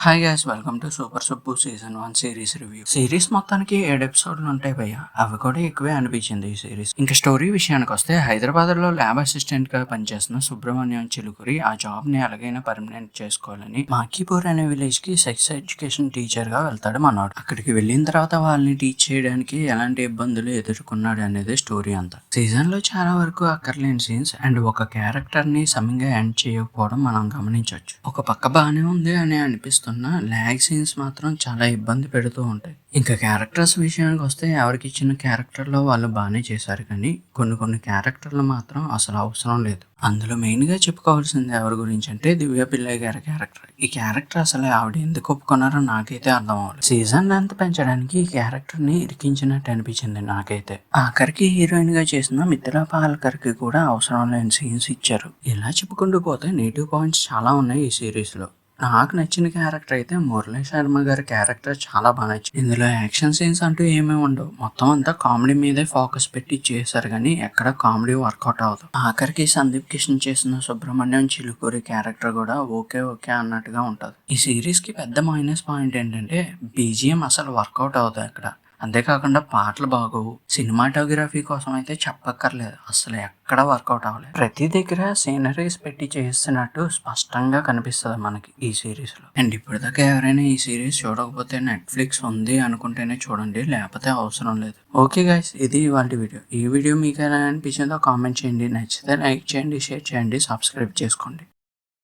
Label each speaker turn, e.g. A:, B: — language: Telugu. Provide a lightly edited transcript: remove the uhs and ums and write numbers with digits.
A: Hi guys, welcome to super Subbu season 1 series review. Series మొత్తానికి 7 ఎపిసోడ్లు ఉంటాయి భయ్య. అవి కూడా ఎక్కువే అనిపించింది ఈ సిరీస్. ఇంకా స్టోరీ విషయానికి వస్తే, హైదరాబాద్ లో ల్యాబ్ అసిస్టెంట్ గా పనిచేస్తున్న సుబ్రహ్మణ్యం చిలుకూరి ఆ జాబ్ ని ఎలాగైనా పర్మనెంట్ చేసుకోవాలని మాకీపూర్ అనే విలేజ్ కి సెక్స్ ఎడ్యుకేషన్ టీచర్ గా వెళ్తాడు మనోడు. అక్కడికి వెళ్ళిన తర్వాత వాళ్ళని టీచ్ చేయడానికి ఎలాంటి ఇబ్బందులు ఎదుర్కొన్నాడు అనేది స్టోరీ అంతా. సీజన్ లో చాలా వరకు అక్కర్లేని సీన్స్ అండ్ ఒక క్యారెక్టర్ ని సమంగా ఎండ్ చేయకపోవడం మనం గమనించవచ్చు. ఒక పక్క బాగానే ఉంది అని అనిపిస్తుంది, ల్యాగ్ సీన్స్ మాత్రం చాలా ఇబ్బంది పెడుతూ ఉంటాయి. ఇంకా క్యారెక్టర్స్ విషయానికి వస్తే, ఎవరికి ఇచ్చిన క్యారెక్టర్లో వాళ్ళు బాగానే చేశారు, కానీ కొన్ని క్యారెక్టర్లు మాత్రం అసలు అవసరం లేదు. అందులో మెయిన్ గా చెప్పుకోవాల్సింది ఎవరి గురించి అంటే, దివ్య పిల్లయ్య గారి క్యారెక్టర్. ఈ క్యారెక్టర్ అసలు ఆవిడ ఎందుకు ఒప్పుకున్నారో నాకైతే అర్థం అవ్వలేదు. సీజన్ లెంత్ పెంచడానికి ఈ క్యారెక్టర్ ని ఇరికించినట్టు అనిపించింది నాకైతే. ఆఖరికి హీరోయిన్ గా చేసిన మిథిలా పాల్కర్ కి కూడా అవసరం లేని సీన్స్ ఇచ్చారు. ఇలా చెప్పుకుంటూ పోతే నెగిటివ్ పాయింట్స్ చాలా ఉన్నాయి ఈ సిరీస్ లో. నాకు నచ్చిన క్యారెక్టర్ అయితే మురళీ శర్మ గారి క్యారెక్టర్ చాలా బాగా నచ్చింది. ఇందులో యాక్షన్ సీన్స్ అంటూ ఏమీ ఉండవు, మొత్తం అంతా కామెడీ మీదే ఫోకస్ పెట్టి చేశారు, కానీ ఎక్కడ కామెడీ వర్కౌట్ అవ్వదు. ఆఖరికి సందీప్ కిషన్ చేసిన సుబ్రహ్మణ్యం చిలుకూరి క్యారెక్టర్ కూడా ఓకే అన్నట్టుగా ఉంటుంది. ఈ సిరీస్ కి పెద్ద మైనస్ పాయింట్ ఏంటంటే, బీజిఎం అసలు వర్కౌట్ అవ్వదు అక్కడ. అంతేకాకుండా పాటలు బాగోవు. సినిమాటోగ్రఫీ కోసం అయితే చెప్పక్కర్లేదు, అసలు ఎక్కడ వర్కౌట్ అవ్వలేదు. ప్రతి దగ్గర సీనరీస్ పెట్టి చేస్తున్నట్టు స్పష్టంగా కనిపిస్తుంది మనకి ఈ సిరీస్ లో. అండ్ ఇప్పటిదాకా ఎవరైనా ఈ సిరీస్ చూడకపోతే నెట్ఫ్లిక్స్ ఉంది అనుకుంటేనే చూడండి, లేకపోతే అవసరం లేదు. ఓకే గైస్, ఇది ఇవాళ వీడియో. ఈ వీడియో మీకు ఎలా అనిపించిందో కామెంట్ చేయండి, నచ్చితే లైక్ చేయండి, షేర్ చేయండి, సబ్స్క్రైబ్ చేసుకోండి.